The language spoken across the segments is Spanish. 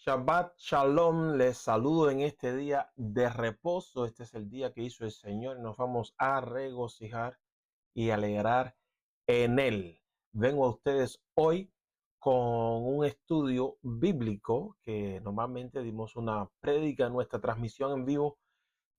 Shabbat Shalom, les saludo en este día de reposo. Este es el día que hizo el Señor y nos vamos a regocijar y alegrar en Él. Vengo a ustedes hoy con un estudio bíblico que normalmente dimos una prédica en nuestra transmisión en vivo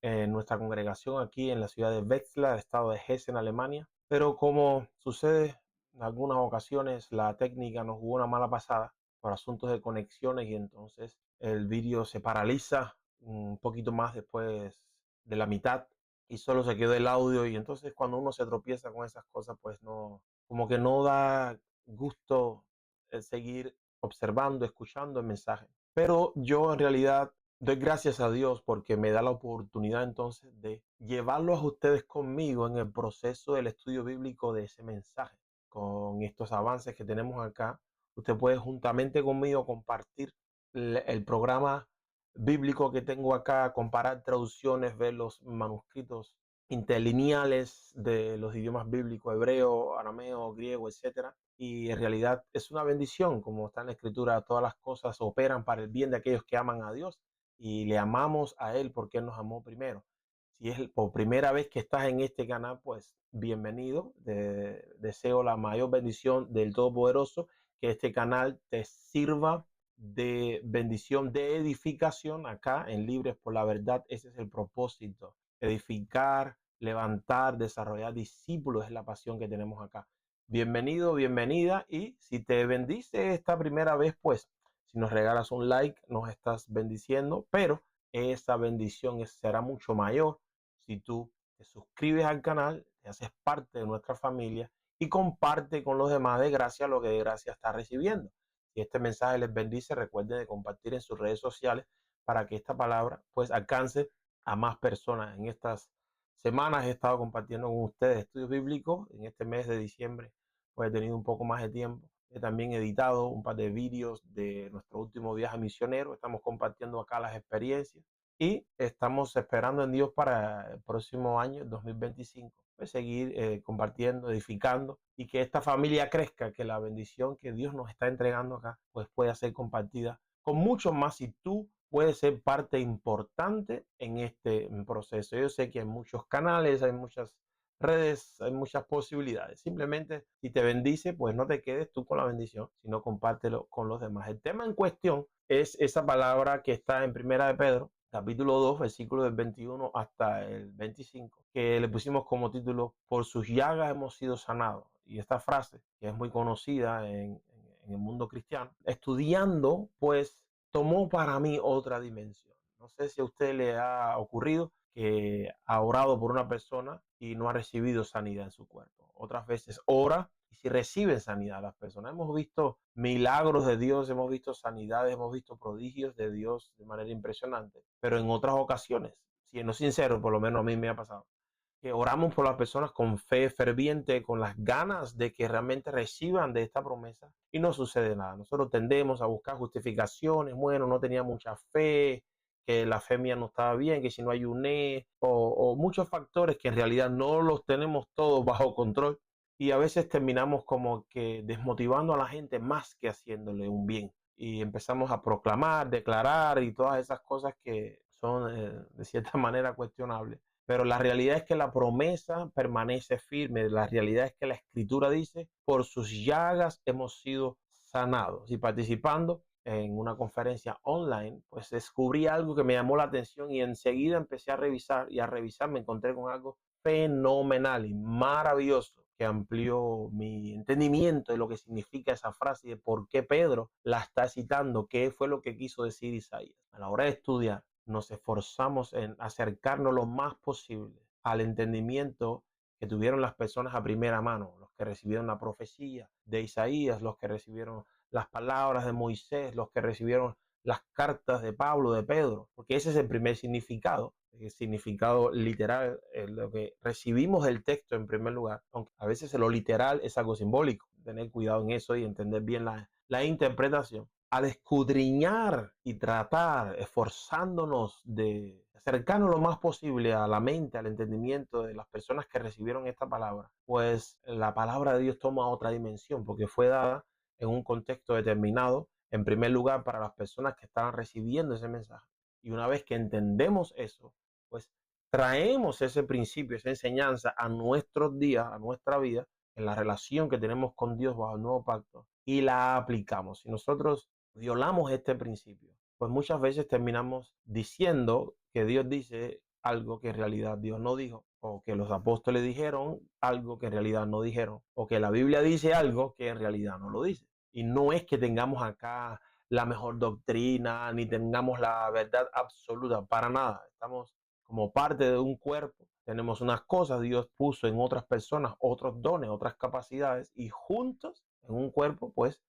en nuestra congregación aquí en la ciudad de Wetzlar, estado de Hessen, Alemania. Pero como sucede en algunas ocasiones, la técnica nos jugó una mala pasada por asuntos de conexiones y entonces el vídeo se paraliza un poquito más después de la mitad y solo se quedó el audio, y entonces cuando uno se tropieza con esas cosas, pues no, como que no da gusto seguir observando, escuchando el mensaje. Pero yo en realidad doy gracias a Dios porque me da la oportunidad entonces de llevarlos a ustedes conmigo en el proceso del estudio bíblico de ese mensaje. Con estos avances que tenemos acá, usted puede juntamente conmigo compartir el programa bíblico que tengo acá, comparar traducciones, ver los manuscritos interlineales de los idiomas bíblicos, hebreo, arameo, griego, etcétera. Y en realidad es una bendición, como está en la escritura, todas las cosas operan para el bien de aquellos que aman a Dios y le amamos a Él porque Él nos amó primero. Si es por primera vez que estás en este canal, pues bienvenido. Deseo la mayor bendición del Todopoderoso, que este canal te sirva de bendición, de edificación acá en Libres por la Verdad. Ese es el propósito: edificar, levantar, desarrollar discípulos. Es la pasión que tenemos acá. Bienvenido, bienvenida, y si te bendice esta primera vez, pues si nos regalas un like, nos estás bendiciendo, pero esa bendición será mucho mayor si tú te suscribes al canal, te haces parte de nuestra familia y comparte con los demás de gracia lo que de gracia está recibiendo. Si este mensaje les bendice, recuerden de compartir en sus redes sociales para que esta palabra pues alcance a más personas. En estas semanas he estado compartiendo con ustedes estudios bíblicos. En este mes de diciembre pues he tenido un poco más de tiempo. He también editado un par de vídeos de nuestro último viaje misionero. Estamos compartiendo acá las experiencias y estamos esperando en Dios para el próximo año, 2025, pues seguir compartiendo, edificando, y que esta familia crezca, que la bendición que Dios nos está entregando acá pues pueda ser compartida con muchos más, y tú puedes ser parte importante en este proceso. Yo sé que hay muchos canales, hay muchas redes, hay muchas posibilidades. Simplemente, si te bendice, pues no te quedes tú con la bendición, sino compártelo con los demás. El tema en cuestión es esa palabra que está en Primera de Pedro, capítulo 2, versículo del 21 hasta el 25, que le pusimos como título: por sus llagas hemos sido sanados. Y esta frase, que es muy conocida en el mundo cristiano, estudiando, pues tomó para mí otra dimensión. No sé si a usted le ha ocurrido que ha orado por una persona y no ha recibido sanidad en su cuerpo. Otras veces ora y si reciben sanidad las personas. Hemos visto milagros de Dios, hemos visto sanidades, hemos visto prodigios de Dios de manera impresionante. Pero en otras ocasiones, siendo sincero, por lo menos a mí me ha pasado, que oramos por las personas con fe ferviente, con las ganas de que realmente reciban de esta promesa, y no sucede nada. Nosotros tendemos a buscar justificaciones: bueno, no tenía mucha fe, que la fe mía no estaba bien, que si no ayuné, o muchos factores que en realidad no los tenemos todos bajo control, y a veces terminamos como que desmotivando a la gente más que haciéndole un bien, y empezamos a proclamar, declarar y todas esas cosas que son de cierta manera cuestionables. Pero la realidad es que la promesa permanece firme. La realidad es que la escritura dice: por sus llagas hemos sido sanados. Y participando en una conferencia online, pues descubrí algo que me llamó la atención, y enseguida empecé a revisar, y a revisar me encontré con algo fenomenal y maravilloso que amplió mi entendimiento de lo que significa esa frase y de por qué Pedro la está citando, qué fue lo que quiso decir Isaías. A la hora de estudiar, nos esforzamos en acercarnos lo más posible al entendimiento que tuvieron las personas a primera mano, los que recibieron la profecía de Isaías, los que recibieron las palabras de Moisés, los que recibieron las cartas de Pablo, de Pedro, porque ese es el primer significado, el significado literal, lo que recibimos del texto en primer lugar, aunque a veces lo literal es algo simbólico. Tener cuidado en eso y entender bien la interpretación. Al escudriñar y tratar, esforzándonos de acercarnos lo más posible a la mente, al entendimiento de las personas que recibieron esta palabra, pues la palabra de Dios toma otra dimensión, porque fue dada en un contexto determinado, en primer lugar para las personas que estaban recibiendo ese mensaje. Y una vez que entendemos eso, pues traemos ese principio, esa enseñanza a nuestros días, a nuestra vida, en la relación que tenemos con Dios bajo el nuevo pacto y la aplicamos. Si nosotros violamos este principio, pues muchas veces terminamos diciendo que Dios dice algo que en realidad Dios no dijo, o que los apóstoles dijeron algo que en realidad no dijeron, o que la Biblia dice algo que en realidad no lo dice. Y no es que tengamos acá la mejor doctrina, ni tengamos la verdad absoluta, para nada. Estamos como parte de un cuerpo, tenemos unas cosas, Dios puso en otras personas otros dones, otras capacidades, y juntos en un cuerpo, pues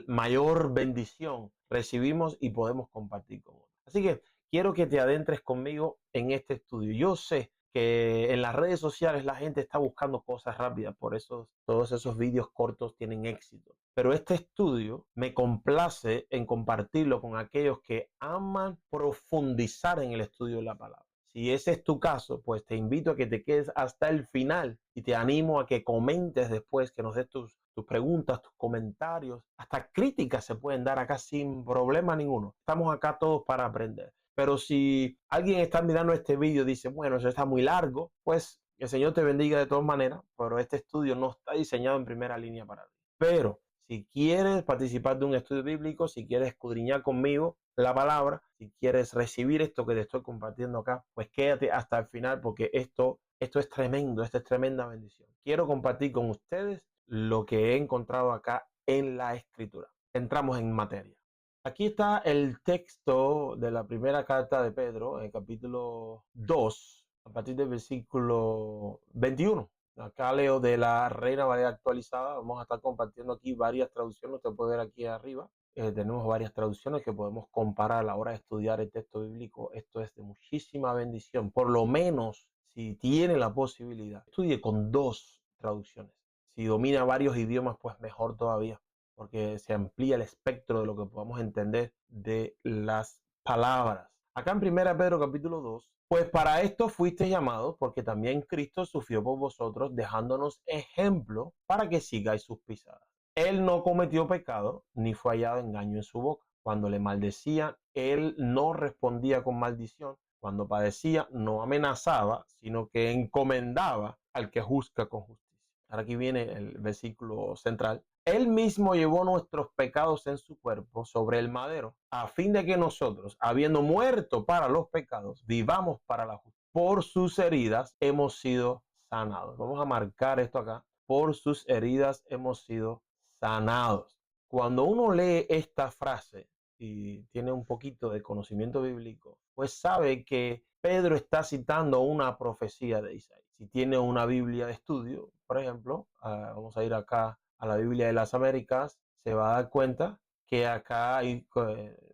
mayor bendición recibimos y podemos compartir con otros. Así que quiero que te adentres conmigo en este estudio. Yo sé que en las redes sociales la gente está buscando cosas rápidas, por eso todos esos vídeos cortos tienen éxito. Pero este estudio me complace en compartirlo con aquellos que aman profundizar en el estudio de la palabra. Si ese es tu caso, pues te invito a que te quedes hasta el final y te animo a que comentes después, que nos des tus preguntas, tus comentarios, hasta críticas se pueden dar acá sin problema ninguno. Estamos acá todos para aprender. Pero si alguien está mirando este vídeo y dice, bueno, eso está muy largo, pues el Señor te bendiga de todas maneras, pero este estudio no está diseñado en primera línea para ti. Pero si quieres participar de un estudio bíblico, si quieres escudriñar conmigo la palabra, si quieres recibir esto que te estoy compartiendo acá, pues quédate hasta el final porque esto es tremendo, esto es tremenda bendición. Quiero compartir con ustedes lo que he encontrado acá en la Escritura. Entramos en materia. Aquí está el texto de la primera carta de Pedro, en el capítulo 2, a partir del versículo 21. Acá leo de la Reina Valera actualizada. Vamos a estar compartiendo aquí varias traducciones. Usted puede ver aquí arriba. Tenemos varias traducciones que podemos comparar a la hora de estudiar el texto bíblico. Esto es de muchísima bendición. Por lo menos, si tiene la posibilidad, estudie con dos traducciones. Si domina varios idiomas, pues mejor todavía, porque se amplía el espectro de lo que podamos entender de las palabras. Acá en 1 Pedro capítulo 2, pues para esto fuisteis llamados, porque también Cristo sufrió por vosotros, dejándonos ejemplo para que sigáis sus pisadas. Él no cometió pecado, ni fue hallado engaño en su boca. Cuando le maldecían, él no respondía con maldición. Cuando padecía, no amenazaba, sino que encomendaba al que juzga con justicia. Ahora aquí viene el versículo central. Él mismo llevó nuestros pecados en su cuerpo sobre el madero, a fin de que nosotros, habiendo muerto para los pecados, vivamos para la justicia. Por sus heridas hemos sido sanados. Vamos a marcar esto acá. Por sus heridas hemos sido sanados. Cuando uno lee esta frase y tiene un poquito de conocimiento bíblico, pues sabe que Pedro está citando una profecía de Isaías. Si tiene una Biblia de estudio, por ejemplo, vamos a ir acá a la Biblia de las Américas, se va a dar cuenta que acá hay,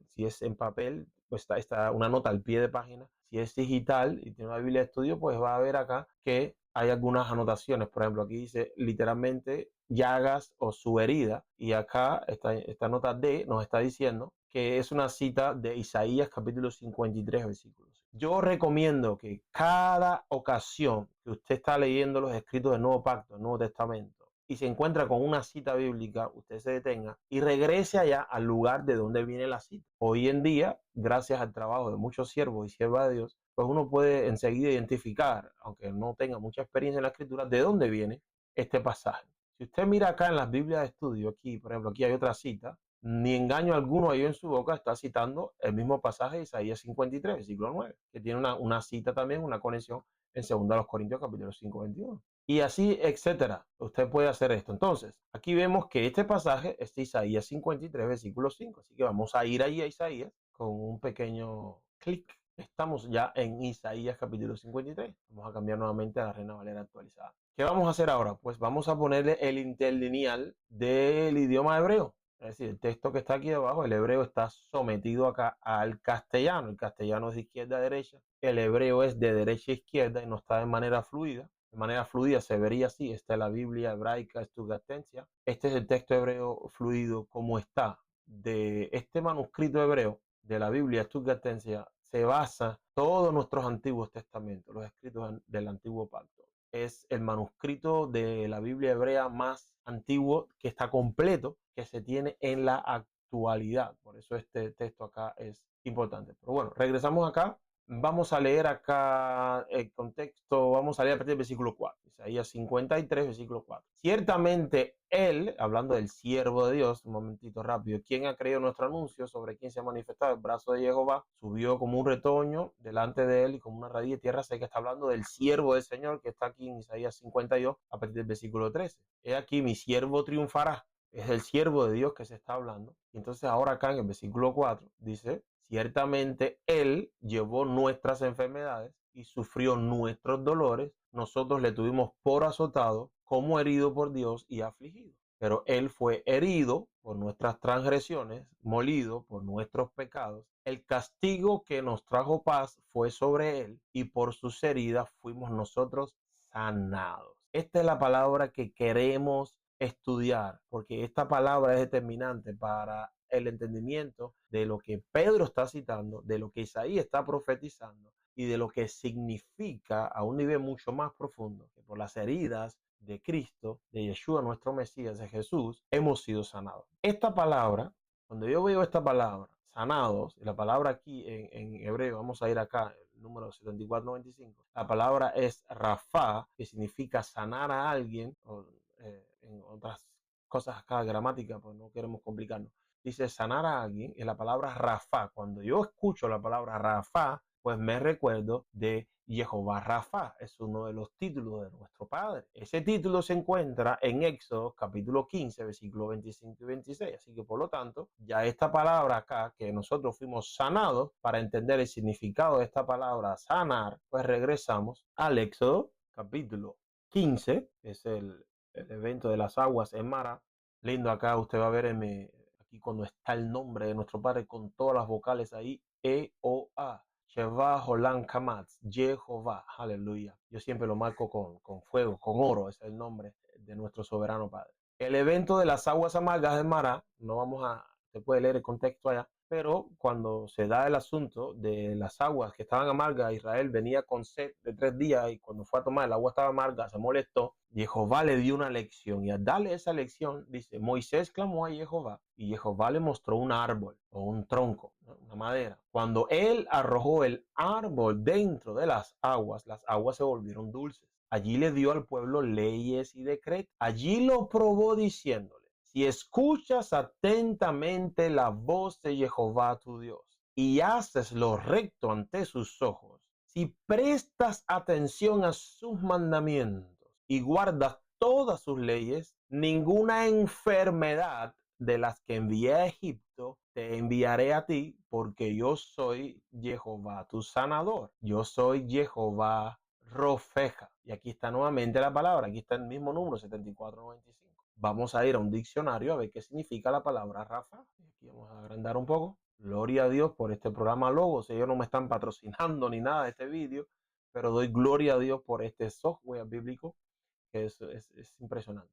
si es en papel, pues está una nota al pie de página. Si es digital y tiene una Biblia de estudio, pues va a ver acá que hay algunas anotaciones. Por ejemplo, aquí dice literalmente llagas o su herida. Y acá esta nota D nos está diciendo que es una cita de Isaías capítulo 53 versículos. Yo recomiendo que cada ocasión que usted está leyendo los escritos del Nuevo Pacto, el Nuevo Testamento, y se encuentra con una cita bíblica, usted se detenga y regrese allá al lugar de donde viene la cita. Hoy en día, gracias al trabajo de muchos siervos y siervas de Dios, pues uno puede enseguida identificar, aunque no tenga mucha experiencia en la escritura, de dónde viene este pasaje. Si usted mira acá en las Biblias de estudio, aquí, por ejemplo, aquí hay otra cita, ni engaño alguno hay en su boca, está citando el mismo pasaje de Isaías 53, versículo 9, que tiene una cita también, una conexión en 2 Corintios capítulo 5, 21. Y así, etcétera. Usted puede hacer esto. Entonces, aquí vemos que este pasaje es de Isaías 53, versículo 5. Así que vamos a ir allí a Isaías con un pequeño clic. Estamos ya en Isaías capítulo 53. Vamos a cambiar nuevamente a la Reina Valera actualizada. ¿Qué vamos a hacer ahora? Pues vamos a ponerle el interlineal del idioma hebreo. Es decir, el texto que está aquí abajo, el hebreo está sometido acá al castellano. El castellano es de izquierda a derecha. El hebreo es de derecha a izquierda y no está de manera fluida. De manera fluida se vería así. Esta es la Biblia hebraica Stuttgartensia. Este es el texto hebreo fluido como está. De este manuscrito hebreo de la Biblia Stuttgartensia se basa todos nuestros antiguos testamentos, los escritos del antiguo pacto. Es el manuscrito de la Biblia hebrea más antiguo que está completo, que se tiene en la actualidad. Por eso este texto acá es importante. Pero bueno, regresamos acá. Vamos a leer acá el contexto, vamos a leer a partir del versículo 4. Isaías 53, versículo 4. Ciertamente él, hablando del siervo de Dios, un momentito rápido, ¿quién ha creído nuestro anuncio sobre quién se ha manifestado? El brazo de Jehová subió como un retoño delante de él y como una raíz de tierra seca. Está hablando del siervo del Señor que está aquí en Isaías 52 a partir del versículo 13. He aquí mi siervo triunfará. Es el siervo de Dios que se está hablando. Y entonces ahora acá en el versículo 4 dice, ciertamente él llevó nuestras enfermedades y sufrió nuestros dolores. Nosotros le tuvimos por azotado, como herido por Dios y afligido. Pero él fue herido por nuestras transgresiones, molido por nuestros pecados. El castigo que nos trajo paz fue sobre él y por sus heridas fuimos nosotros sanados. Esta es la palabra que queremos estudiar, porque esta palabra es determinante para el entendimiento de lo que Pedro está citando, de lo que Isaías está profetizando y de lo que significa a un nivel mucho más profundo, que por las heridas de Cristo, de Yeshua, nuestro Mesías, de Jesús, hemos sido sanados. Esta palabra, cuando yo veo esta palabra, sanados, y la palabra aquí en hebreo, vamos a ir acá, el número 7495, la palabra es Rafa, que significa sanar a alguien, o, en otras cosas acá, gramática, pues no queremos complicarnos. Dice sanar a alguien, y la palabra Rafa, cuando yo escucho la palabra Rafa, pues me recuerdo de Jehová Rafa, es uno de los títulos de nuestro Padre. Ese título se encuentra en Éxodo capítulo 15, versículos 25 y 26. Así que por lo tanto, ya esta palabra acá, que nosotros fuimos sanados, para entender el significado de esta palabra sanar, pues regresamos al Éxodo capítulo 15, que es el evento de las aguas en Mara. Lindo acá, usted va a ver aquí cuando está el nombre de nuestro Padre con todas las vocales ahí, E-O-A. Sheva Holan Kamatz, Jehová, aleluya. Yo siempre lo marco con fuego, con oro, es el nombre de nuestro soberano Padre. El evento de las aguas amargas de Mara, no vamos a, se puede leer el contexto allá, pero cuando se da el asunto de las aguas que estaban amargas, Israel venía con sed de 3 días y cuando fue a tomar el agua estaba amarga, se molestó. Jehová le dio una lección y al darle esa lección, dice, Moisés clamó a Jehová y Jehová le mostró un árbol o un tronco, una madera. Cuando él arrojó el árbol dentro de las aguas se volvieron dulces. Allí le dio al pueblo leyes y decretos. Allí lo probó diciéndole, si escuchas atentamente la voz de Jehová tu Dios y haces lo recto ante sus ojos, si prestas atención a sus mandamientos y guardas todas sus leyes, ninguna enfermedad de las que envié a Egipto te enviaré a ti, porque yo soy Jehová tu sanador. Yo soy Jehová Rofeja. Y aquí está nuevamente la palabra, aquí está el mismo número 7495. Vamos a ir a un diccionario a ver qué significa la palabra Rafa. Aquí vamos a agrandar un poco. Gloria a Dios por este programa Logos. Ellos no me están patrocinando ni nada de este vídeo, pero doy gloria a Dios por este software bíblico que es impresionante.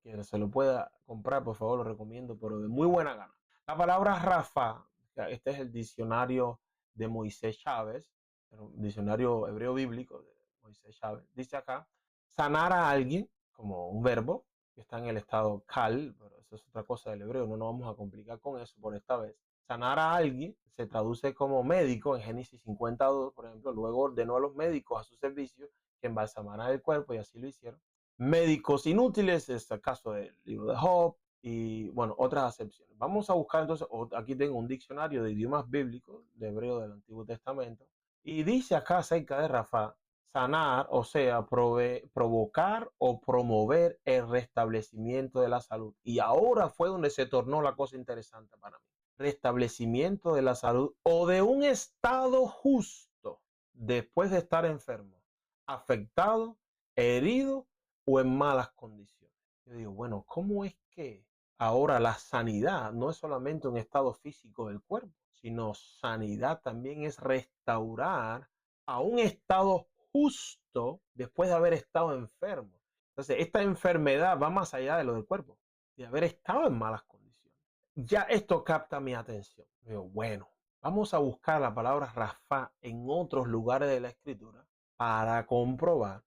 Quien se lo pueda comprar, por favor, lo recomiendo, pero de muy buena gana. La palabra Rafa, este es el diccionario de Moisés Chávez, el diccionario hebreo bíblico de Moisés Chávez. Dice acá, sanar a alguien, como un verbo, que está en el estado cal, pero eso es otra cosa del hebreo, no nos vamos a complicar con eso por esta vez. Sanar a alguien se traduce como médico en Génesis 52, por ejemplo, luego ordenó a los médicos a su servicio que embalsamaran el cuerpo y así lo hicieron. Médicos inútiles, es el caso del libro de Job y bueno, otras acepciones. Vamos a buscar entonces, aquí tengo un diccionario de idiomas bíblicos, de hebreo del Antiguo Testamento, y dice acá acerca de Rafa, sanar, o sea, provocar o promover el restablecimiento de la salud. Y ahora fue donde se tornó la cosa interesante para mí. Restablecimiento de la salud o de un estado justo después de estar enfermo, afectado, herido o en malas condiciones. Yo digo, bueno, ¿cómo es que ahora la sanidad no es solamente un estado físico del cuerpo, sino sanidad también es restaurar a un estado justo después de haber estado enfermo? Entonces, esta enfermedad va más allá de lo del cuerpo, de haber estado en malas condiciones. Ya esto capta mi atención. Digo, bueno, vamos a buscar la palabra Rafa en otros lugares de la escritura para comprobar.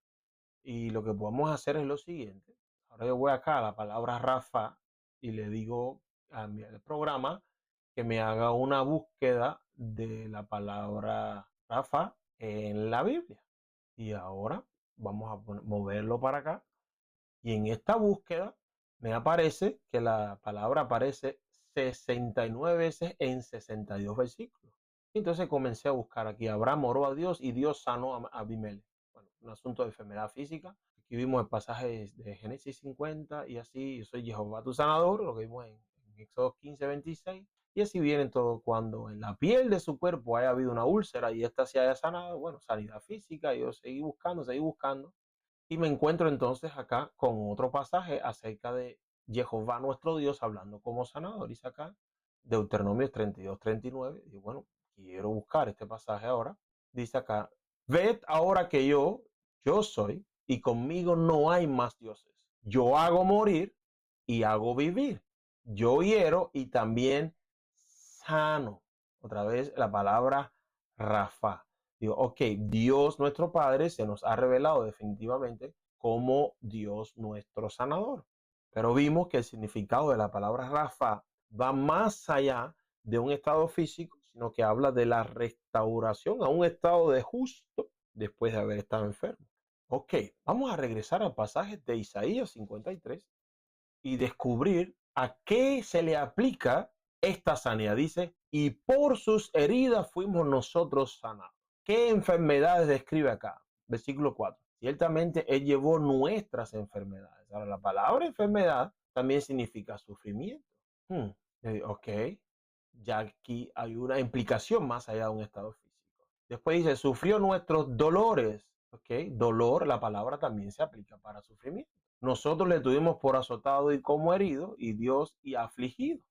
Y lo que podemos hacer es lo siguiente. Ahora yo voy acá a la palabra Rafa y le digo al programa que me haga una búsqueda de la palabra Rafa en la Biblia. Y ahora vamos a moverlo para acá. Y en esta búsqueda me aparece que la palabra aparece 69 veces en 62 versículos. Entonces comencé a buscar aquí. Abraham oró a Dios y Dios sanó a Abimelech. Bueno, un asunto de enfermedad física. Aquí vimos el pasaje de Génesis 50 y así, yo soy Jehová tu sanador, lo que vimos en Éxodo 15, 26. Y así viene todo cuando en la piel de su cuerpo haya habido una úlcera y esta se haya sanado. Bueno, sanidad física. Yo seguí buscando, seguí buscando. Y me encuentro entonces acá con otro pasaje acerca de Jehová nuestro Dios hablando como sanador. Dice acá, Deuteronomio 32, 39. Y bueno, quiero buscar este pasaje ahora. Dice acá, ved ahora que yo soy, y conmigo no hay más dioses. Yo hago morir y hago vivir. Yo hiero y también sano. Otra vez la palabra Rafa. Digo, ok, Dios nuestro Padre se nos ha revelado definitivamente como Dios nuestro sanador. Pero vimos que el significado de la palabra Rafa va más allá de un estado físico, sino que habla de la restauración a un estado de justo después de haber estado enfermo. Ok, vamos a regresar al pasaje de Isaías 53 y descubrir a qué se le aplica esta sanidad. Dice, y por sus heridas fuimos nosotros sanados. ¿Qué enfermedades describe acá? Versículo 4. Ciertamente Él llevó nuestras enfermedades. Ahora, la palabra enfermedad también significa sufrimiento. Ok, ya aquí hay una implicación más allá de un estado físico. Después dice, sufrió nuestros dolores. Ok, dolor, la palabra también se aplica para sufrimiento. Nosotros le tuvimos por azotado y como herido, y Dios y afligido.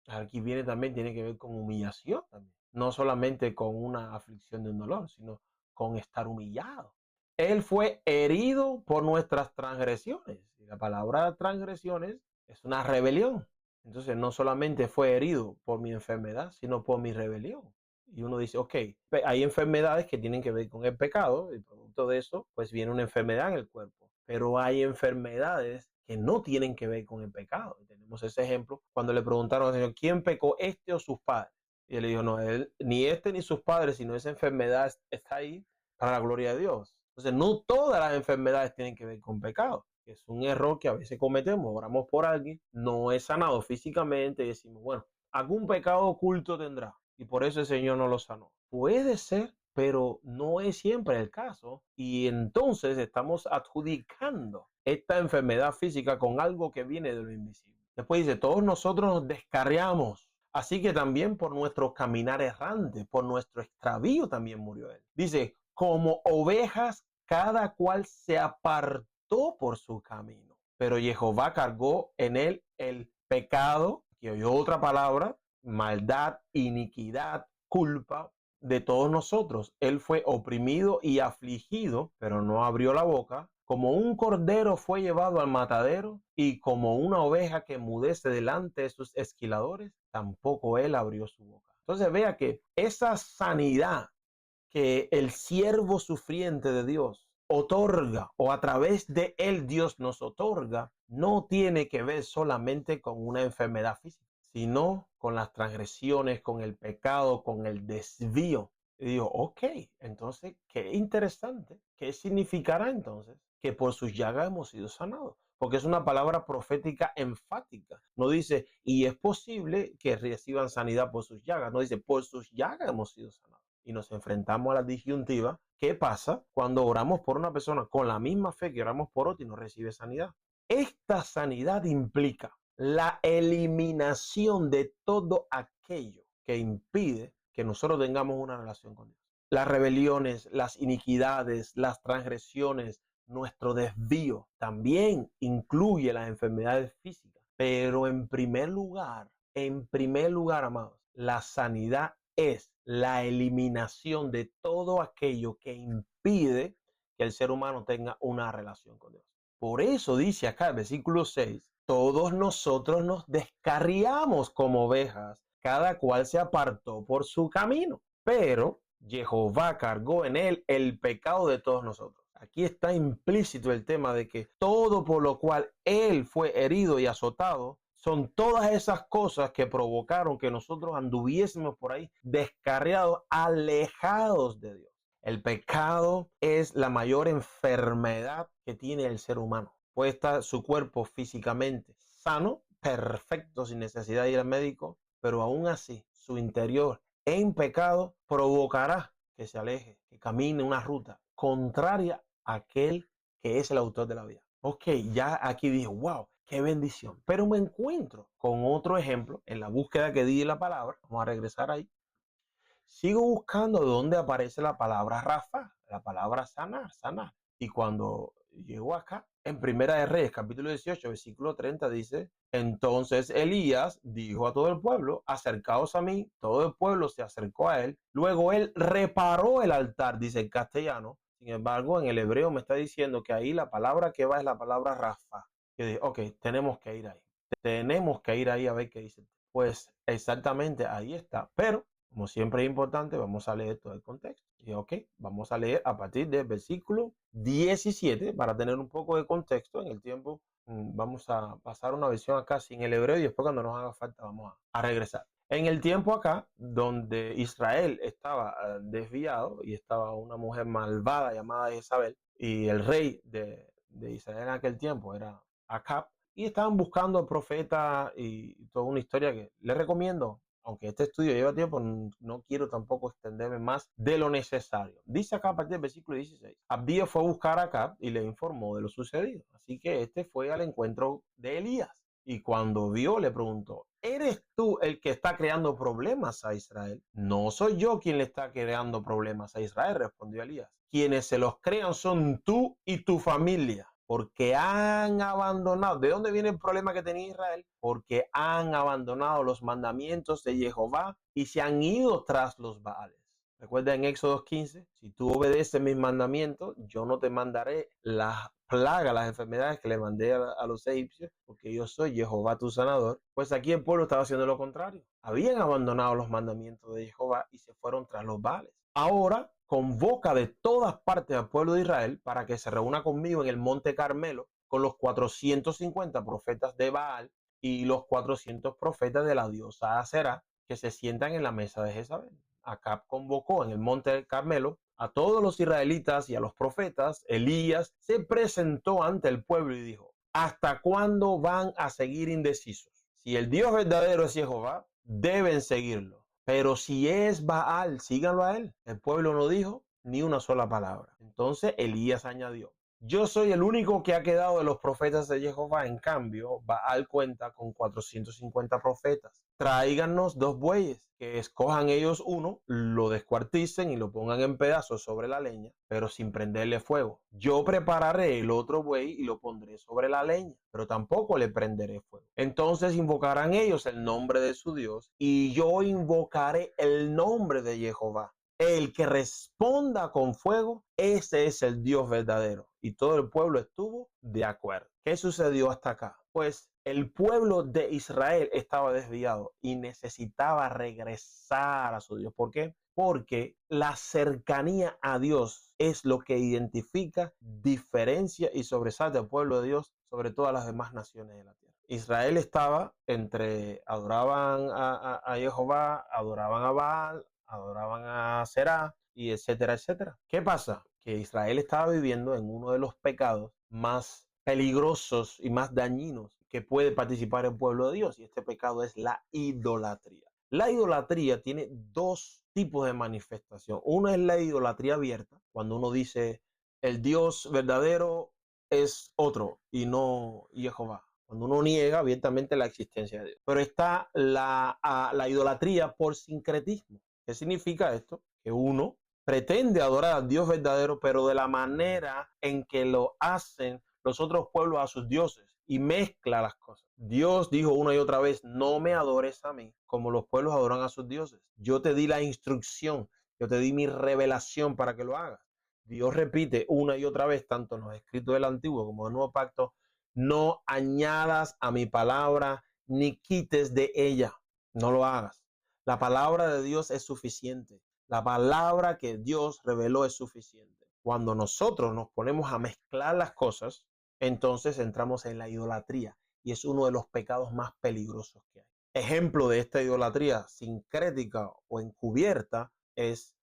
Aquí viene también, tiene que ver con humillación también. No solamente con una aflicción de un dolor, sino con estar humillado. Él fue herido por nuestras transgresiones. Y la palabra transgresiones es una rebelión. Entonces no solamente fue herido por mi enfermedad, sino por mi rebelión. Y uno dice, ok, hay enfermedades que tienen que ver con el pecado, y producto de eso, pues viene una enfermedad en el cuerpo. Pero hay enfermedades que no tienen que ver con el pecado. Y tenemos ese ejemplo cuando le preguntaron al Señor, ¿quién pecó, este o sus padres? Y él dijo, no, él, ni este ni sus padres, sino esa enfermedad está ahí para la gloria de Dios. Entonces, no todas las enfermedades tienen que ver con pecado. Es un error que a veces cometemos, oramos por alguien, no es sanado físicamente y decimos, bueno, algún pecado oculto tendrá y por eso el Señor no lo sanó. Puede ser, pero no es siempre el caso y entonces estamos adjudicando esta enfermedad física con algo que viene de lo invisible. Después dice, todos nosotros nos descarriamos, así que también por nuestro caminar errante, por nuestro extravío también murió él. Dice, como ovejas, cada cual se apartó por su camino, pero Jehová cargó en él el pecado, que oyó otra palabra, maldad, iniquidad, culpa de todos nosotros. Él fue oprimido y afligido, pero no abrió la boca. Como un cordero fue llevado al matadero y como una oveja que mudece delante de sus esquiladores, tampoco él abrió su boca. Entonces vea que esa sanidad que el siervo sufriente de Dios otorga o a través de él Dios nos otorga, no tiene que ver solamente con una enfermedad física, sino con las transgresiones, con el pecado, con el desvío. Y digo, ok, entonces, qué interesante. ¿Qué significará entonces? Que por sus llagas hemos sido sanados. Porque es una palabra profética enfática. No dice, y es posible que reciban sanidad por sus llagas. No dice, por sus llagas hemos sido sanados. Y nos enfrentamos a la disyuntiva. ¿Qué pasa cuando oramos por una persona con la misma fe que oramos por otra y no recibe sanidad? Esta sanidad implica la eliminación de todo aquello que impide que nosotros tengamos una relación con Dios. Las rebeliones, las iniquidades, las transgresiones, nuestro desvío también incluye las enfermedades físicas. Pero en primer lugar, amados, la sanidad es la eliminación de todo aquello que impide que el ser humano tenga una relación con Dios. Por eso dice acá el versículo 6, todos nosotros nos descarriamos como ovejas, cada cual se apartó por su camino, pero Jehová cargó en él el pecado de todos nosotros. Aquí está implícito el tema de que todo por lo cual él fue herido y azotado Son todas esas cosas que provocaron que nosotros anduviésemos por ahí descarriados, alejados de Dios. El pecado es la mayor enfermedad que tiene el ser humano. Puede estar su cuerpo físicamente sano, perfecto, sin necesidad de ir al médico, pero aún así su interior en pecado provocará que se aleje, que camine una ruta contraria a aquel que es el autor de la vida. Ok, ya aquí dije, wow, qué bendición. Pero me encuentro con otro ejemplo en la búsqueda que di de la palabra. Vamos a regresar ahí. Sigo buscando dónde aparece la palabra Rafa, la palabra sanar, sanar. Y cuando llego acá, en Primera de Reyes, capítulo 18, versículo 30, dice: entonces Elías dijo a todo el pueblo: acercaos a mí. Todo el pueblo se acercó a él. Luego él reparó el altar, dice el castellano. Sin embargo, en el hebreo me está diciendo que ahí la palabra que va es la palabra Rafa. Que dije, ok, tenemos que ir ahí. Tenemos que ir ahí a ver qué dice. Pues exactamente ahí está. Pero como siempre es importante, vamos a leer todo el contexto. Y ok, vamos a leer a partir del versículo 17 para tener un poco de contexto en el tiempo. Vamos a pasar una versión acá sin el hebreo y después cuando nos haga falta vamos a regresar. En el tiempo acá, donde Israel estaba desviado y estaba una mujer malvada llamada Isabel, y el rey de Israel en aquel tiempo era Acab, y estaban buscando profetas y toda una historia que les recomiendo. Aunque este estudio lleva tiempo, no quiero tampoco extenderme más de lo necesario. Dice acá a partir del versículo 16: Abdías fue a buscar a Acab y le informó de lo sucedido. Así que este fue al encuentro de Elías. Y cuando vio, le preguntó: ¿eres tú el que está creando problemas a Israel? No soy yo quien le está creando problemas a Israel, respondió Elías. Quienes se los crean son tú y tu familia, porque han abandonado. ¿De dónde viene el problema que tenía Israel? Porque han abandonado los mandamientos de Jehová y se han ido tras los Baales. Recuerda en Éxodo 15, si tú obedeces mis mandamientos, yo no te mandaré las plagas, las enfermedades que le mandé a los egipcios, porque yo soy Jehová tu sanador. Pues aquí el pueblo estaba haciendo lo contrario. Habían abandonado los mandamientos de Jehová y se fueron tras los Baales. Ahora convoca de todas partes al pueblo de Israel para que se reúna conmigo en el monte Carmelo con los 450 profetas de Baal y los 400 profetas de la diosa Aserá, que se sientan en la mesa de Jezabel. Acab convocó en el monte del Carmelo a todos los israelitas y a los profetas. Elías se presentó ante el pueblo y dijo: ¿hasta cuándo van a seguir indecisos? Si el Dios verdadero es Jehová, deben seguirlo. Pero si es Baal, síganlo a él. El pueblo no dijo ni una sola palabra. Entonces Elías añadió: yo soy el único que ha quedado de los profetas de Jehová. En cambio, Baal cuenta con 450 profetas. Tráiganos 2 bueyes, que escojan ellos uno, lo descuarticen y lo pongan en pedazos sobre la leña, pero sin prenderle fuego. Yo prepararé el otro buey y lo pondré sobre la leña, pero tampoco le prenderé fuego. Entonces invocarán ellos el nombre de su Dios y yo invocaré el nombre de Jehová. El que responda con fuego, ese es el Dios verdadero. Y todo el pueblo estuvo de acuerdo. ¿Qué sucedió hasta acá? Pues el pueblo de Israel estaba desviado y necesitaba regresar a su Dios. ¿Por qué? Porque la cercanía a Dios es lo que identifica, diferencia y sobresalta al pueblo de Dios sobre todas las demás naciones de la tierra. Israel estaba adoraban a Jehová, adoraban a Baal, adoraban a Será, y etcétera, etcétera. ¿Qué pasa? Que Israel estaba viviendo en uno de los pecados más peligrosos y más dañinos que puede participar el pueblo de Dios, y este pecado es la idolatría. La idolatría tiene 2 tipos de manifestación. Una es la idolatría abierta, cuando uno dice el Dios verdadero es otro y no Jehová, cuando uno niega abiertamente la existencia de Dios. Pero está la idolatría por sincretismo. ¿Qué significa esto? Que uno pretende adorar al Dios verdadero, pero de la manera en que lo hacen los otros pueblos a sus dioses, y mezcla las cosas. Dios dijo una y otra vez: no me adores a mí como los pueblos adoran a sus dioses. Yo te di la instrucción, yo te di mi revelación para que lo hagas. Dios repite una y otra vez, tanto en los escritos del Antiguo como del Nuevo Pacto: no añadas a mi palabra ni quites de ella. No lo hagas. La palabra de Dios es suficiente. La palabra que Dios reveló es suficiente. Cuando nosotros nos ponemos a mezclar las cosas, entonces entramos en la idolatría. y es uno de los pecados más peligrosos que hay. Ejemplo de esta idolatría sincrética o encubierta es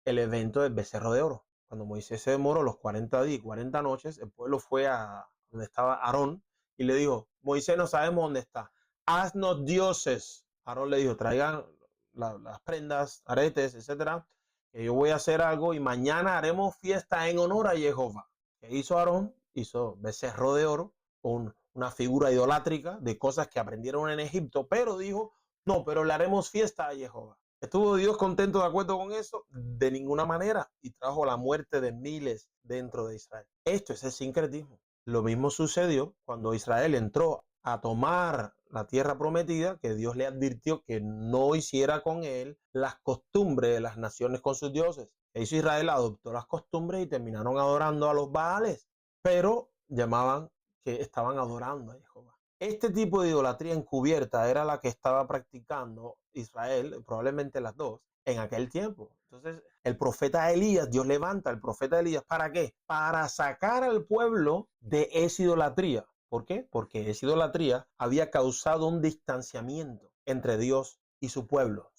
el evento del becerro de oro. Cuando Moisés se demoró los 40 días y 40 noches, el pueblo fue a donde estaba Aarón y le dijo, Moisés, no sabemos dónde está, haznos dioses. Aarón le dijo, traigan las prendas, aretes, etcétera, que yo voy a hacer algo y mañana haremos fiesta en honor a Jehová. ¿Qué hizo Aarón? Hizo becerro de oro con una figura idolátrica de cosas que aprendieron en Egipto, pero dijo, no, pero le haremos fiesta a Jehová. ¿Estuvo Dios contento de acuerdo con eso? De ninguna manera, y trajo la muerte de miles dentro de Israel. Esto es el sincretismo. Lo mismo sucedió cuando Israel entró a tomar la tierra prometida, que Dios le advirtió que no hiciera con él las costumbres de las naciones con sus dioses. E hizo Israel, adoptó las costumbres y terminaron adorando a los Baales, pero llamaban que estaban adorando a Jehová. Este tipo de idolatría encubierta era la que estaba practicando Israel, probablemente las dos, en aquel tiempo. Entonces, el profeta Elías, Dios levanta al profeta Elías, ¿para qué? Para sacar al pueblo de esa idolatría. ¿Por qué? Porque esa idolatría había causado un distanciamiento entre Dios y su pueblo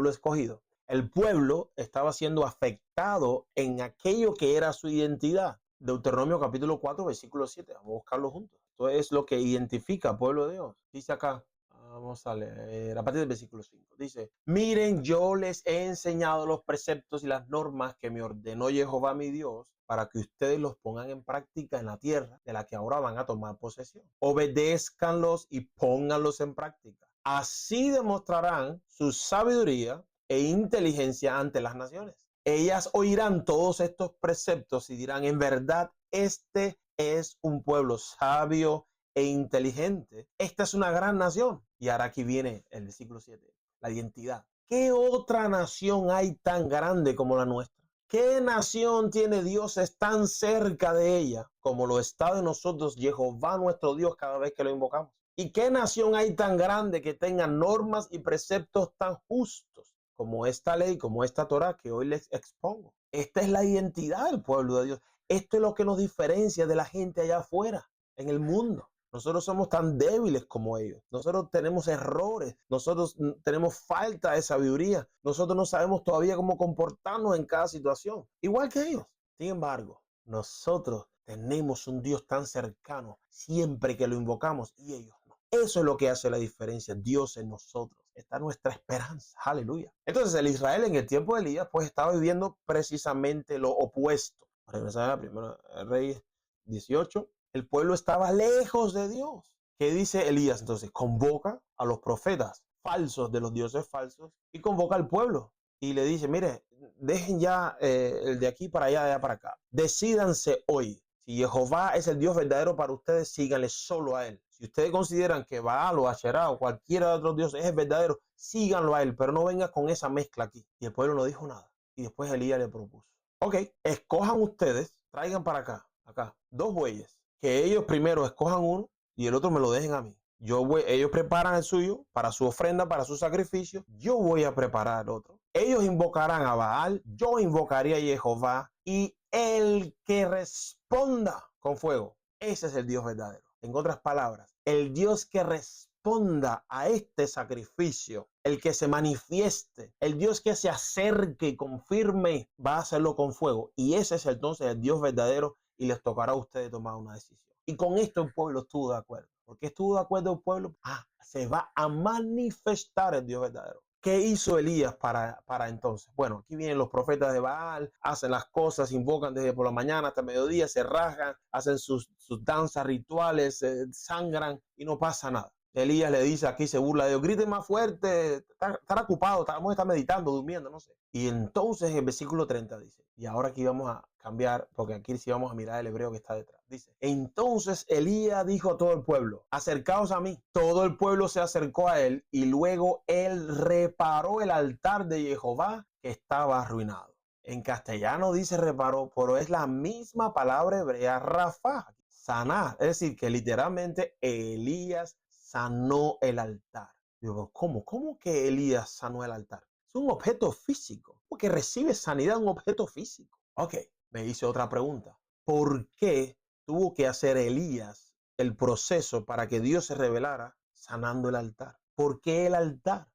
escogido. El pueblo estaba siendo afectado en aquello que era su identidad. Deuteronomio capítulo 4, versículo 7. Vamos a buscarlo juntos. Esto es lo que identifica al pueblo de Dios. Dice acá, vamos a leer a partir del versículo 5. Dice, miren, yo les he enseñado los preceptos y las normas que me ordenó Jehová mi Dios para que ustedes los pongan en práctica en la tierra de la que ahora van a tomar posesión. Obedézcanlos y pónganlos en práctica. Así demostrarán su sabiduría e inteligencia ante las naciones. Ellas oirán todos estos preceptos y dirán, en verdad, este es un pueblo sabio e inteligente. Esta es una gran nación. Y ahora aquí viene el versículo 7, la identidad. ¿Qué otra nación hay tan grande como la nuestra? ¿Qué nación tiene dioses tan cerca de ella como lo está de nosotros, Jehová nuestro Dios, cada vez que lo invocamos? ¿Y qué nación hay tan grande que tenga normas y preceptos tan justos como esta ley, como esta Torah que hoy les expongo? Esta es la identidad del pueblo de Dios. Esto es lo que nos diferencia de la gente allá afuera, en el mundo. Nosotros somos tan débiles como ellos. Nosotros tenemos errores. Nosotros tenemos falta de sabiduría. Nosotros no sabemos todavía cómo comportarnos en cada situación, igual que ellos. Sin embargo, nosotros tenemos un Dios tan cercano siempre que lo invocamos y ellos no. Eso es lo que hace la diferencia. Dios en nosotros. Está nuestra esperanza. Aleluya. Entonces el Israel en el tiempo de Elías pues estaba viviendo precisamente lo opuesto. Para regresar a Primera Reyes 18, el pueblo estaba lejos de Dios. ¿Qué dice Elías? Entonces convoca a los profetas falsos de los dioses falsos y convoca al pueblo y le dice, mire, dejen ya el de aquí para allá, de allá para acá. Decídanse hoy. Si Jehová es el Dios verdadero para ustedes, síganle solo a él. Si ustedes consideran que Baal o Asherá o cualquiera de otros dioses es el verdadero, síganlo a él, pero no venga con esa mezcla aquí. Y el pueblo no dijo nada. Y después Elías le propuso, ok, escojan ustedes, traigan para acá, 2 bueyes, que ellos primero escojan uno y el otro me lo dejen a mí. Ellos preparan el suyo para su ofrenda, para su sacrificio. Yo voy a preparar otro. Ellos invocarán a Baal, yo invocaría a Jehová y el que responda con fuego, ese es el Dios verdadero. En otras palabras, el Dios que responda a este sacrificio, el que se manifieste, el Dios que se acerque y confirme, va a hacerlo con fuego. Y ese es entonces el Dios verdadero y les tocará a ustedes tomar una decisión. Y con esto el pueblo estuvo de acuerdo. ¿Por qué estuvo de acuerdo el pueblo? Se va a manifestar el Dios verdadero. ¿Qué hizo Elías para entonces? Bueno, aquí vienen los profetas de Baal, hacen las cosas, invocan desde por la mañana hasta mediodía, se rasgan, hacen sus danzas rituales, sangran y no pasa nada. Elías le dice, aquí se burla de Dios, griten más fuerte, estar ocupado, estamos está meditando, durmiendo, no sé. Y entonces el versículo 30 dice, y ahora aquí vamos a cambiar, porque aquí sí vamos a mirar el hebreo que está detrás. Dice, entonces Elías dijo a todo el pueblo, acercaos a mí. Todo el pueblo se acercó a él y luego él reparó el altar de Jehová que estaba arruinado. En castellano dice reparó, pero es la misma palabra hebrea rafa, sanar. Es decir, que literalmente Elías sanó el altar. Digo, ¿cómo que Elías sanó el altar? Es un objeto físico, porque recibe sanidad un objeto físico. Ok, me hice otra pregunta. ¿Por qué tuvo que hacer Elías el proceso para que Dios se revelara sanando el altar. ¿Por qué el altar?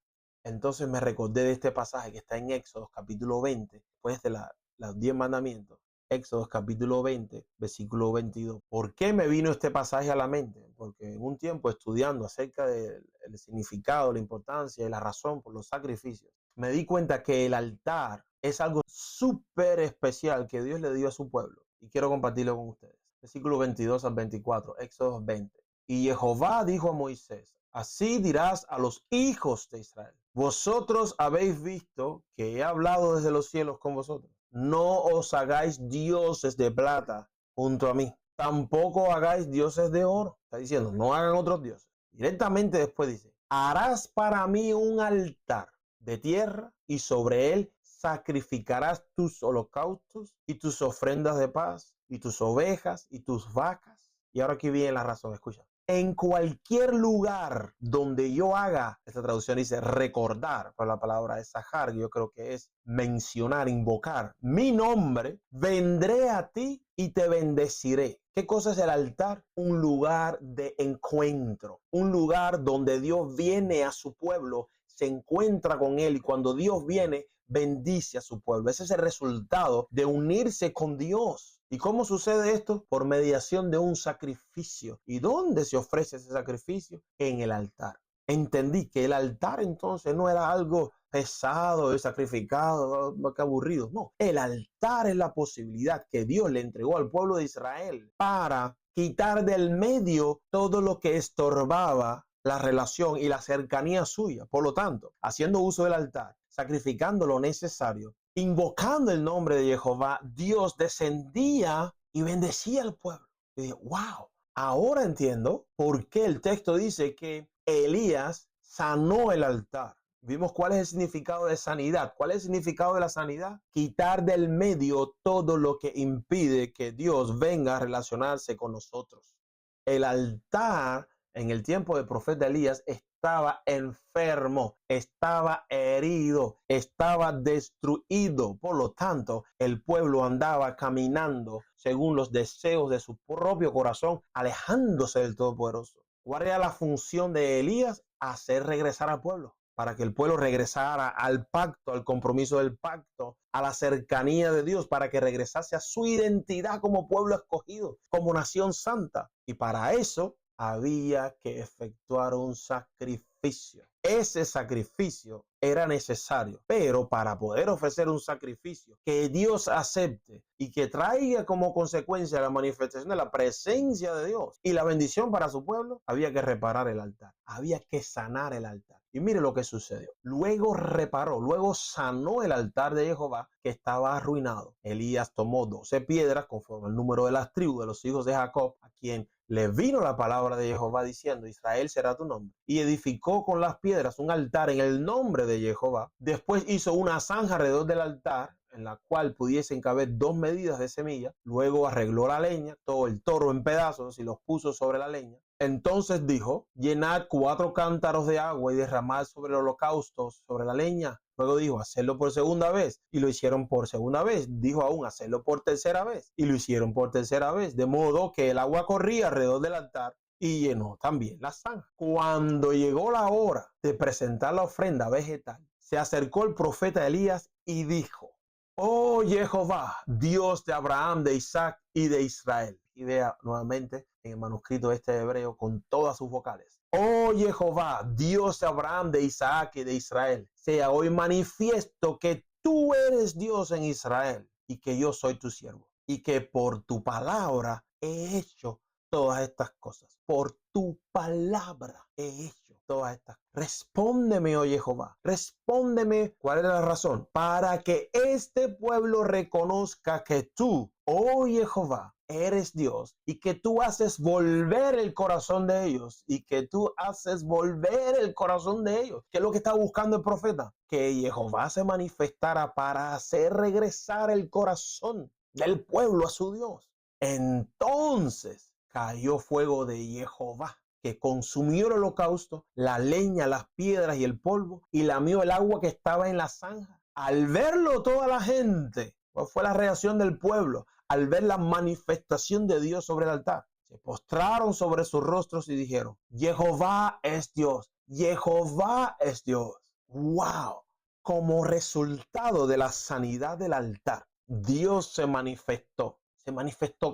Entonces me recordé de este pasaje que está en Éxodo capítulo 20, después de los 10 mandamientos. Éxodo capítulo 20, versículo 22. ¿Por qué me vino este pasaje a la mente? Porque en un tiempo estudiando acerca del significado, la importancia y la razón por los sacrificios, me di cuenta que el altar es algo súper especial que Dios le dio a su pueblo. Y quiero compartirlo con ustedes. Versículo 22 al 24, Éxodo 20. Y Jehová dijo a Moisés, así dirás a los hijos de Israel, vosotros habéis visto que he hablado desde los cielos con vosotros. No os hagáis dioses de plata junto a mí. Tampoco hagáis dioses de oro. Está diciendo, no hagan otros dioses. Directamente después dice, harás para mí un altar de tierra y sobre él sacrificarás tus holocaustos y tus ofrendas de paz y tus ovejas y tus vacas. Y ahora aquí viene la razón, escucha. En cualquier lugar donde yo haga, esta traducción dice recordar, pero la palabra es sajar, yo creo que es mencionar, invocar mi nombre, vendré a ti y te bendeciré. ¿Qué cosa es el altar? Un lugar de encuentro, un lugar donde Dios viene a su pueblo, se encuentra con él y cuando Dios viene, bendice a su pueblo. Ese es el resultado de unirse con Dios. ¿Y cómo sucede esto? Por mediación de un sacrificio. ¿Y dónde se ofrece ese sacrificio? En el altar. Entendí que el altar entonces no era algo pesado y sacrificado, qué aburrido. No, el altar es la posibilidad que Dios le entregó al pueblo de Israel para quitar del medio todo lo que estorbaba la relación y la cercanía suya. Por lo tanto, haciendo uso del altar, sacrificando lo necesario, invocando el nombre de Jehová, Dios descendía y bendecía al pueblo. Y dije, wow, ahora entiendo por qué el texto dice que Elías sanó el altar. Vimos cuál es el significado de sanidad. ¿Cuál es el significado de la sanidad? Quitar del medio todo lo que impide que Dios venga a relacionarse con nosotros. El altar en el tiempo del profeta Elías estaba enfermo, estaba herido, estaba destruido. Por lo tanto, el pueblo andaba caminando según los deseos de su propio corazón, alejándose del Todopoderoso. ¿Cuál era la función de Elías? Hacer regresar al pueblo, para que el pueblo regresara al pacto, al compromiso del pacto, a la cercanía de Dios, para que regresase a su identidad como pueblo escogido, como nación santa. Y para eso había que efectuar un sacrificio. Ese sacrificio era necesario, pero para poder ofrecer un sacrificio que Dios acepte y que traiga como consecuencia la manifestación de la presencia de Dios y la bendición para su pueblo, había que reparar el altar, había que sanar el altar. Y mire lo que sucedió. Luego reparó, luego sanó el altar de Jehová que estaba arruinado. Elías tomó 12 piedras conforme al número de las tribus de los hijos de Jacob, a quien le vino la palabra de Jehová diciendo, Israel será tu nombre. Y edificó con las piedras un altar en el nombre de Jehová. Después hizo una zanja alrededor del altar, en la cual pudiesen caber 2 medidas de semilla. Luego arregló la leña, todo el toro en pedazos y los puso sobre la leña. Entonces dijo, llenad 4 cántaros de agua y derramad sobre el holocausto, sobre la leña. Luego dijo, hacerlo por segunda vez, y lo hicieron por segunda vez. Dijo aún, hacerlo por tercera vez, y lo hicieron por tercera vez. De modo que el agua corría alrededor del altar y llenó también la zanja. Cuando llegó la hora de presentar la ofrenda vegetal, se acercó el profeta Elías y dijo, oh Jehová, Dios de Abraham, de Isaac y de Israel. Y vea nuevamente en el manuscrito este hebreo con todas sus vocales. Oh Jehová, Dios de Abraham, de Isaac y de Israel, sea hoy manifiesto que tú eres Dios en Israel y que yo soy tu siervo y que por tu palabra he hecho todas estas cosas. Por tu palabra he hecho todas estas cosas. Respóndeme, oh Jehová, respóndeme. ¿Cuál es la razón? Para que este pueblo reconozca que tú, oh Jehová, eres Dios y que tú haces volver el corazón de ellos y que tú haces volver el corazón de ellos. ¿Qué es lo que está buscando el profeta? Que Jehová se manifestara para hacer regresar el corazón del pueblo a su Dios. Entonces cayó fuego de Jehová que consumió el holocausto, la leña, las piedras y el polvo y lamió el agua que estaba en la zanja. Al verlo toda la gente, ¿cuál fue la reacción del pueblo? Al ver la manifestación de Dios sobre el altar, Se postraron sobre sus rostros y dijeron, Jehová es Dios, Jehová es Dios. ¡Wow! Como resultado de la sanidad del altar, Dios se manifestó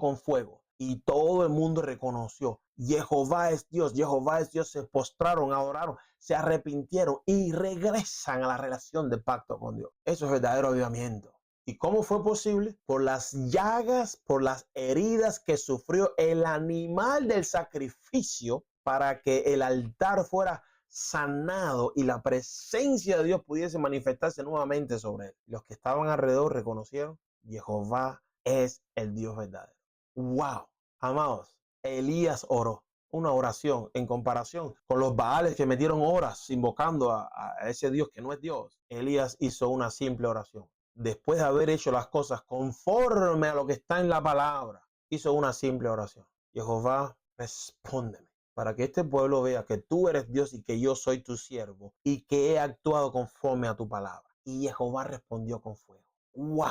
con fuego y todo el mundo reconoció, Jehová es Dios, Jehová es Dios. Se postraron, adoraron, se arrepintieron y regresan a la relación de pacto con Dios. Eso es verdadero avivamiento. ¿Y cómo fue posible? Por las llagas, por las heridas que sufrió el animal del sacrificio para que el altar fuera sanado y la presencia de Dios pudiese manifestarse nuevamente sobre él. Los que estaban alrededor reconocieron, Jehová es el Dios verdadero. ¡Wow! Amados, Elías oró una oración en comparación con los Baales que metieron horas invocando a ese Dios que no es Dios. Elías hizo una simple oración. Después de haber hecho las cosas conforme a lo que está en la palabra, hizo una simple oración. Jehová, respóndeme, para que este pueblo vea que tú eres Dios y que yo soy tu siervo y que he actuado conforme a tu palabra. Y Jehová respondió con fuego. ¡Wow!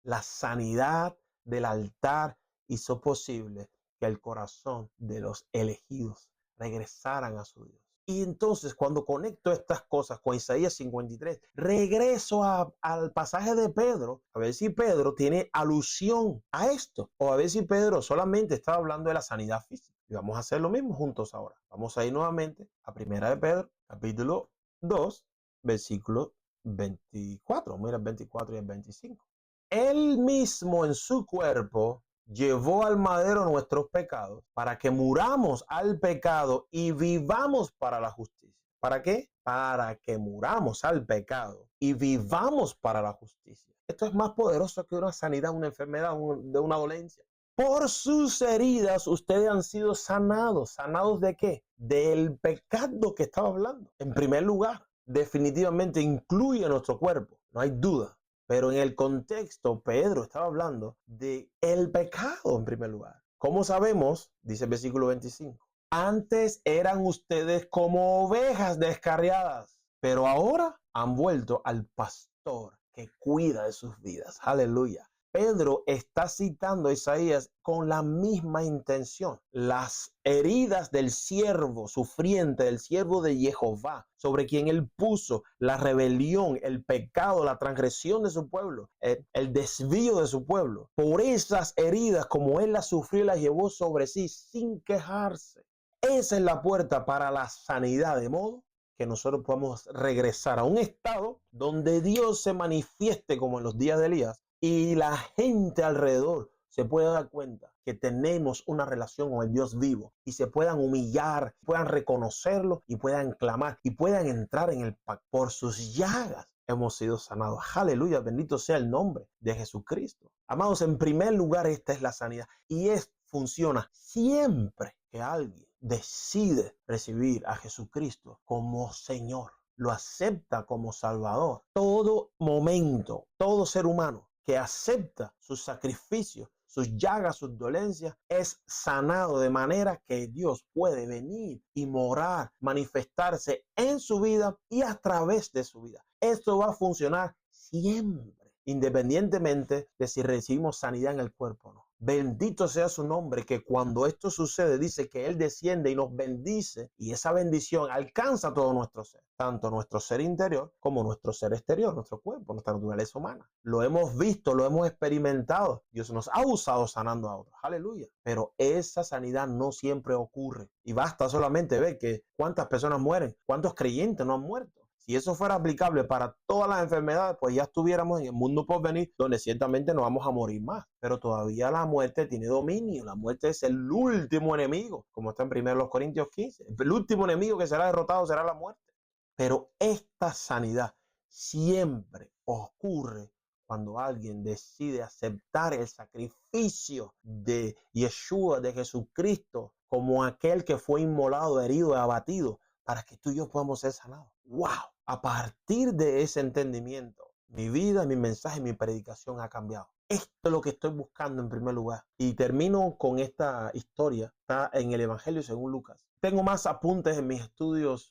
La sanidad del altar hizo posible que el corazón de los elegidos regresaran a su Dios. Y entonces cuando conecto estas cosas con Isaías 53, regreso al pasaje de Pedro, a ver si Pedro tiene alusión a esto, o a ver si Pedro solamente estaba hablando de la sanidad física. Y vamos a hacer lo mismo juntos ahora. Vamos a ir nuevamente a Primera de Pedro, capítulo 2, versículo 24. Mira el 24 y el 25. Él mismo en su cuerpo llevó al madero nuestros pecados para que muramos al pecado y vivamos para la justicia. ¿Para qué? Para que muramos al pecado y vivamos para la justicia. Esto es más poderoso que una sanidad, una enfermedad, de una dolencia. Por sus heridas ustedes han sido sanados. ¿Sanados de qué? Del pecado que estaba hablando. En primer lugar, definitivamente incluye nuestro cuerpo, no hay duda. Pero en el contexto, Pedro estaba hablando de el pecado en primer lugar. ¿Cómo sabemos? Dice el versículo 25. Antes eran ustedes como ovejas descarriadas, pero ahora han vuelto al pastor que cuida de sus vidas. Aleluya. Pedro está citando a Isaías con la misma intención. Las heridas del siervo sufriente, del siervo de Jehová, sobre quien él puso la rebelión, el pecado, la transgresión de su pueblo, el desvío de su pueblo. Por esas heridas, como él las sufrió, las llevó sobre sí sin quejarse. Esa es la puerta para la sanidad, de modo que nosotros podamos regresar a un estado donde Dios se manifieste como en los días de Elías y la gente alrededor se pueda dar cuenta que tenemos una relación con el Dios vivo y se puedan humillar, puedan reconocerlo y puedan clamar y puedan entrar en el pacto. Por sus llagas hemos sido sanados. Aleluya, bendito sea el nombre de Jesucristo. Amados, en primer lugar, esta es la sanidad y funciona siempre que alguien decide recibir a Jesucristo como Señor, lo acepta como Salvador. Todo momento, todo ser humano que acepta sus sacrificios, sus llagas, sus dolencias, es sanado de manera que Dios puede venir y morar, manifestarse en su vida y a través de su vida. Esto va a funcionar siempre, independientemente de si recibimos sanidad en el cuerpo o no. Bendito sea su nombre, que cuando esto sucede dice que Él desciende y nos bendice y esa bendición alcanza todo nuestro ser, tanto nuestro ser interior como nuestro ser exterior, nuestro cuerpo, nuestra naturaleza humana. Lo hemos visto, lo hemos experimentado. Dios nos ha usado sanando a otros. Aleluya. Pero esa sanidad no siempre ocurre y basta solamente ver que cuántas personas mueren, cuántos creyentes no han muerto. Si eso fuera aplicable para todas las enfermedades, pues ya estuviéramos en el mundo por venir, donde ciertamente no vamos a morir más. Pero todavía la muerte tiene dominio. La muerte es el último enemigo, como está en 1 Corintios 15. El último enemigo que será derrotado será la muerte. Pero esta sanidad siempre ocurre cuando alguien decide aceptar el sacrificio de Yeshua, de Jesucristo, como aquel que fue inmolado, herido y abatido, para que tú y yo podamos ser sanados. ¡Wow! A partir de ese entendimiento, mi vida, mi mensaje, mi predicación ha cambiado. Esto es lo que estoy buscando en primer lugar. Y termino con esta historia. Está en el Evangelio según Lucas. tengo más apuntes en mis estudios.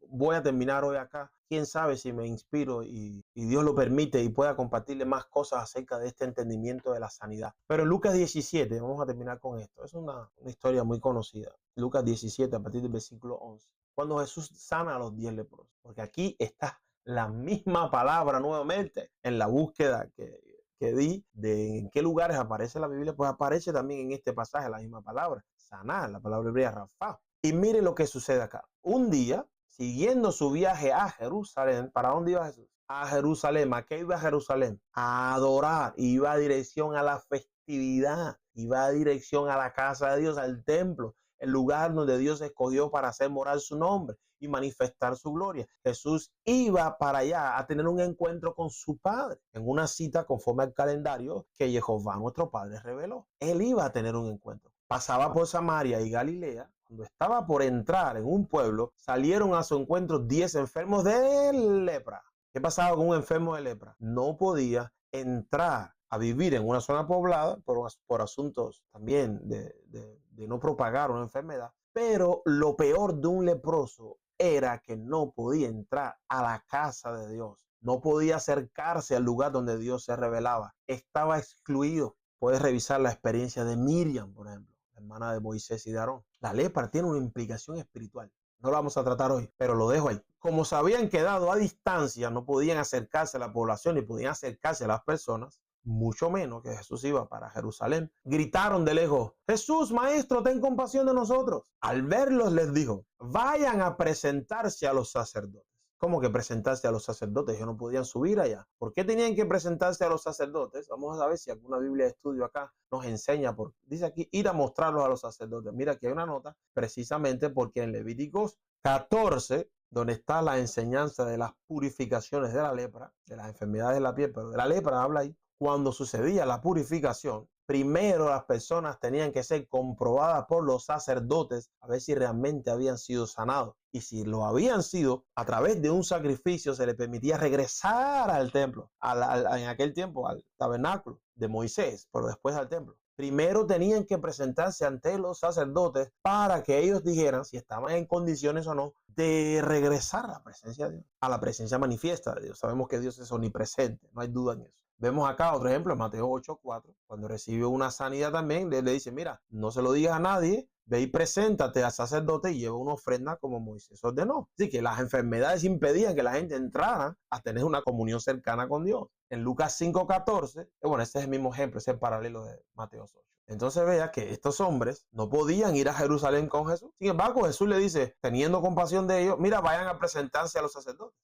Voy a terminar hoy acá. Quién sabe si me inspiro y Dios lo permite y pueda compartirle más cosas acerca de este entendimiento de la sanidad. Pero en Lucas 17, vamos a terminar con esto. Es una historia muy conocida. Lucas 17, a partir del versículo 11. Cuando Jesús sana a los 10 leprosos. Porque aquí está la misma palabra nuevamente en la búsqueda que di de en qué lugares aparece la Biblia, pues aparece también en este pasaje la misma palabra, sanar, la palabra hebrea Rafa. Y mire lo que sucede acá. Un día, siguiendo su viaje a Jerusalén, ¿para dónde iba Jesús? A Jerusalén. ¿A qué iba a Jerusalén? A adorar. Iba a dirección a la festividad. Iba a dirección a la casa de Dios, al templo, el lugar donde Dios escogió para hacer morar su nombre y manifestar su gloria. Jesús iba para allá a tener un encuentro con su Padre, en una cita conforme al calendario que Jehová nuestro Padre reveló. Él iba a tener un encuentro. Pasaba por Samaria y Galilea. Cuando estaba por entrar en un pueblo, salieron a su encuentro 10 enfermos de lepra. ¿Qué pasaba con un enfermo de lepra? No podía entrar a vivir en una zona poblada por asuntos también de no propagar una enfermedad. Pero lo peor de un leproso era que no podía entrar a la casa de Dios. No podía acercarse al lugar donde Dios se revelaba. Estaba excluido. Puedes revisar la experiencia de Miriam, por ejemplo, la hermana de Moisés y de Aarón. La lepra tiene una implicación espiritual. No lo vamos a tratar hoy, pero lo dejo ahí. Como se habían quedado a distancia, no podían acercarse a la población ni podían acercarse a las personas, mucho menos que Jesús iba para Jerusalén. Gritaron de lejos: Jesús, maestro, ten compasión de nosotros. Al verlos les dijo: vayan a presentarse a los sacerdotes. ¿Cómo que presentarse a los sacerdotes? Ellos no podían subir allá. ¿Por qué tenían que presentarse a los sacerdotes? Vamos a ver si alguna Biblia de estudio acá nos enseña. Dice aquí, ir a mostrarlos a los sacerdotes. Mira, aquí hay una nota, precisamente porque en Levíticos 14, donde está la enseñanza de las purificaciones de la lepra, de las enfermedades de la piel, pero de la lepra habla ahí. Cuando sucedía la purificación, primero las personas tenían que ser comprobadas por los sacerdotes a ver si realmente habían sido sanados. Y si lo habían sido, a través de un sacrificio se les permitía regresar al templo, en aquel tiempo al tabernáculo de Moisés, pero después al templo. Primero tenían que presentarse ante los sacerdotes para que ellos dijeran si estaban en condiciones o no de regresar a la presencia de Dios, a la presencia manifiesta de Dios. Sabemos que Dios es omnipresente, no hay duda en eso. Vemos acá otro ejemplo en Mateo 8:4, cuando recibió una sanidad también, le dice: mira, no se lo digas a nadie, ve y preséntate al sacerdote y lleva una ofrenda como Moisés ordenó. Así que las enfermedades impedían que la gente entrara a tener una comunión cercana con Dios. En Lucas 5:14, bueno, este es el mismo ejemplo, es el paralelo de Mateo 8. Entonces vea que estos hombres no podían ir a Jerusalén con Jesús. Sin embargo, Jesús le dice, teniendo compasión de ellos: mira, vayan a presentarse a los sacerdotes.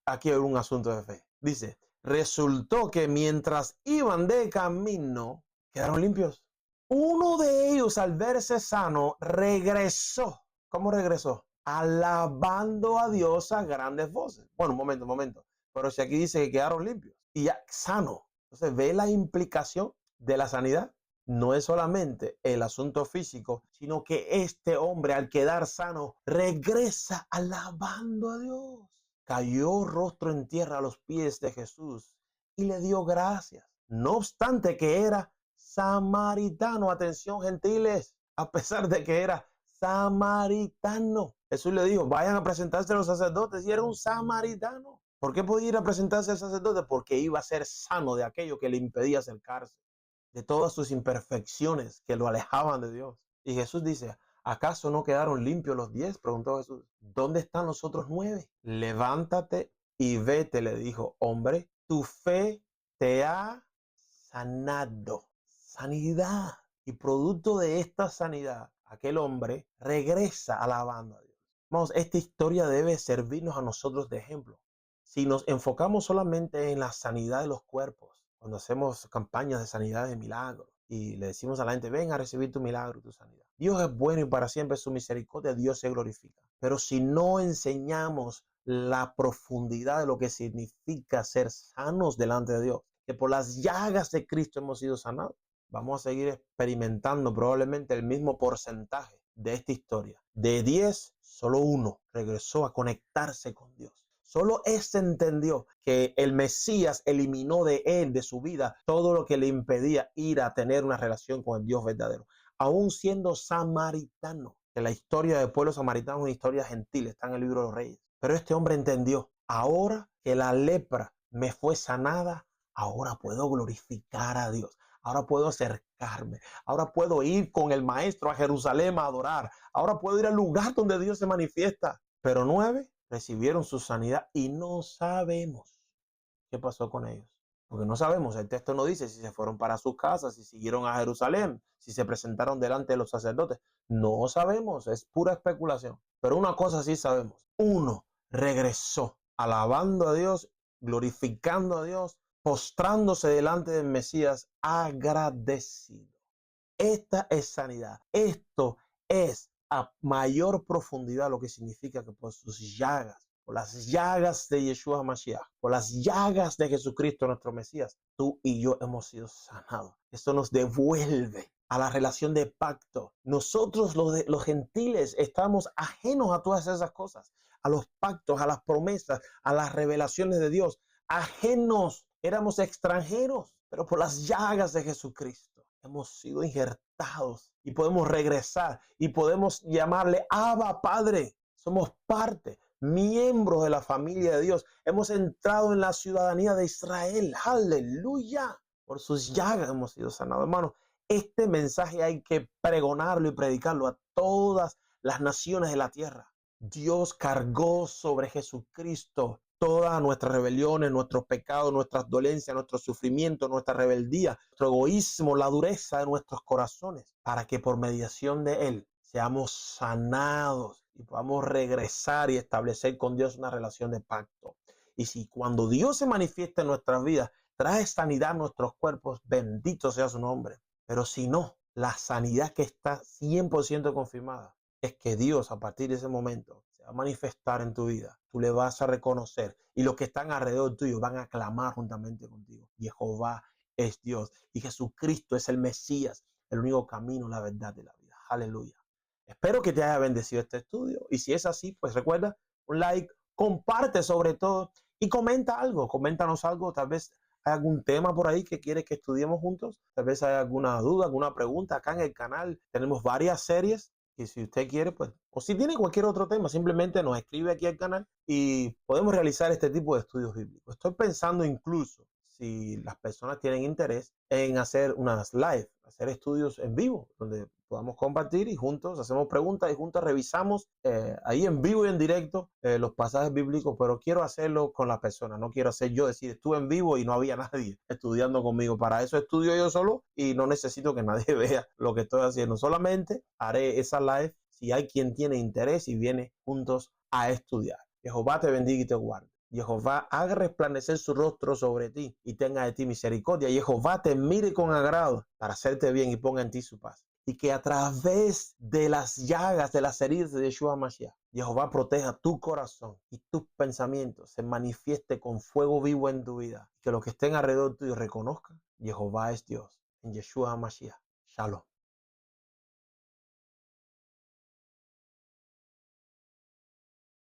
Aquí hay un asunto de fe. Dice: resultó que mientras iban de camino, quedaron limpios. Uno de ellos, al verse sano, regresó. ¿Cómo regresó? Alabando a Dios a grandes voces. Bueno, un momento. Pero si aquí dice que quedaron limpios y ya sano. Entonces, ¿ve la implicación de la sanidad? No es solamente el asunto físico, sino que este hombre, al quedar sano, regresa alabando a Dios. Cayó rostro en tierra a los pies de Jesús y le dio gracias. No obstante que era samaritano, atención gentiles, a pesar de que era samaritano. Jesús le dijo: vayan a presentarse a los sacerdotes, y era un samaritano. ¿Por qué podía ir a presentarse al sacerdote? Porque iba a ser sano de aquello que le impedía acercarse, de todas sus imperfecciones que lo alejaban de Dios. Y Jesús dice: ¿acaso no quedaron limpios los 10? Preguntó Jesús. ¿Dónde están los otros 9? Levántate y vete, le dijo: hombre, tu fe te ha sanado. Sanidad. Y producto de esta sanidad, aquel hombre regresa alabando a Dios. Vamos, esta historia debe servirnos a nosotros de ejemplo. Si nos enfocamos solamente en la sanidad de los cuerpos, cuando hacemos campañas de sanidad de milagros y le decimos a la gente: ven a recibir tu milagro y tu sanidad. Dios es bueno y para siempre su misericordia, Dios se glorifica. Pero si no enseñamos la profundidad de lo que significa ser sanos delante de Dios, que por las llagas de Cristo hemos sido sanados, vamos a seguir experimentando probablemente el mismo porcentaje de esta historia. De 10, solo 1 regresó a conectarse con Dios. Solo este entendió que el Mesías eliminó de él, de su vida, todo lo que le impedía ir a tener una relación con el Dios verdadero. Aún siendo samaritano, que la historia del pueblo samaritano es una historia gentil, está en el libro de los Reyes. Pero este hombre entendió, ahora que la lepra me fue sanada, ahora puedo glorificar a Dios. Ahora puedo acercarme. Ahora puedo ir con el maestro a Jerusalén a adorar. Ahora puedo ir al lugar donde Dios se manifiesta. Pero 9 recibieron su sanidad y no sabemos qué pasó con ellos. Porque no sabemos, el texto no dice si se fueron para sus casas, si siguieron a Jerusalén, si se presentaron delante de los sacerdotes. No sabemos, es pura especulación. Pero una cosa sí sabemos. Uno regresó alabando a Dios, glorificando a Dios, postrándose delante del Mesías, agradecido. Esta es sanidad. Esto es a mayor profundidad lo que significa que por sus llagas, por las llagas de Yeshua Mashiach, por las llagas de Jesucristo nuestro Mesías, tú y yo hemos sido sanados. Esto nos devuelve a la relación de pacto. Nosotros los gentiles estamos ajenos a todas esas cosas, a los pactos, a las promesas, a las revelaciones de Dios. Ajenos, éramos extranjeros, pero por las llagas de Jesucristo hemos sido injertados y podemos regresar y podemos llamarle Abba Padre. Somos parte, miembros de la familia de Dios. Hemos entrado en la ciudadanía de Israel. Aleluya. Por sus llagas hemos sido sanados. Hermanos, este mensaje hay que pregonarlo y predicarlo a todas las naciones de la tierra. Dios cargó sobre Jesucristo todas nuestras rebeliones, nuestros pecados, nuestras dolencias, nuestro sufrimiento, nuestra rebeldía, nuestro egoísmo, la dureza de nuestros corazones, para que por mediación de Él seamos sanados y podamos regresar y establecer con Dios una relación de pacto. Y si cuando Dios se manifiesta en nuestras vidas, trae sanidad a nuestros cuerpos, bendito sea su nombre. Pero si no, la sanidad que está 100% confirmada es que Dios a partir de ese momento se va a manifestar en tu vida. Tú le vas a reconocer y los que están alrededor tuyo van a clamar juntamente contigo. Jehová es Dios y Jesucristo es el Mesías, el único camino, la verdad de la vida. Aleluya. Espero que te haya bendecido este estudio y si es así, pues recuerda un like, comparte sobre todo y comenta algo, coméntanos algo, tal vez hay algún tema por ahí que quieres que estudiemos juntos, tal vez hay alguna duda, alguna pregunta. Acá en el canal tenemos varias series y si usted quiere, pues, o si tiene cualquier otro tema, simplemente nos escribe aquí al canal y podemos realizar este tipo de estudios bíblicos. Estoy pensando incluso, si las personas tienen interés, en hacer unas live, hacer estudios en vivo, donde podamos compartir y juntos hacemos preguntas y juntos revisamos ahí en vivo y en directo los pasajes bíblicos, pero quiero hacerlo con las personas, no quiero hacer yo decir, estuve en vivo y no había nadie estudiando conmigo. Para eso estudio yo solo y no necesito que nadie vea lo que estoy haciendo. Solamente haré esa live si hay quien tiene interés y viene juntos a estudiar. Jehová te bendiga y te guarde. Jehová haga resplandecer su rostro sobre ti y tenga de ti misericordia. Jehová te mire con agrado para hacerte bien y ponga en ti su paz. Y que a través de las llagas, de las heridas de Yeshua Mashiach, Jehová proteja tu corazón y tus pensamientos, se manifieste con fuego vivo en tu vida. Que los que estén alrededor tuyo reconozcan, Jehová es Dios. En Yeshua Mashiach. Shalom.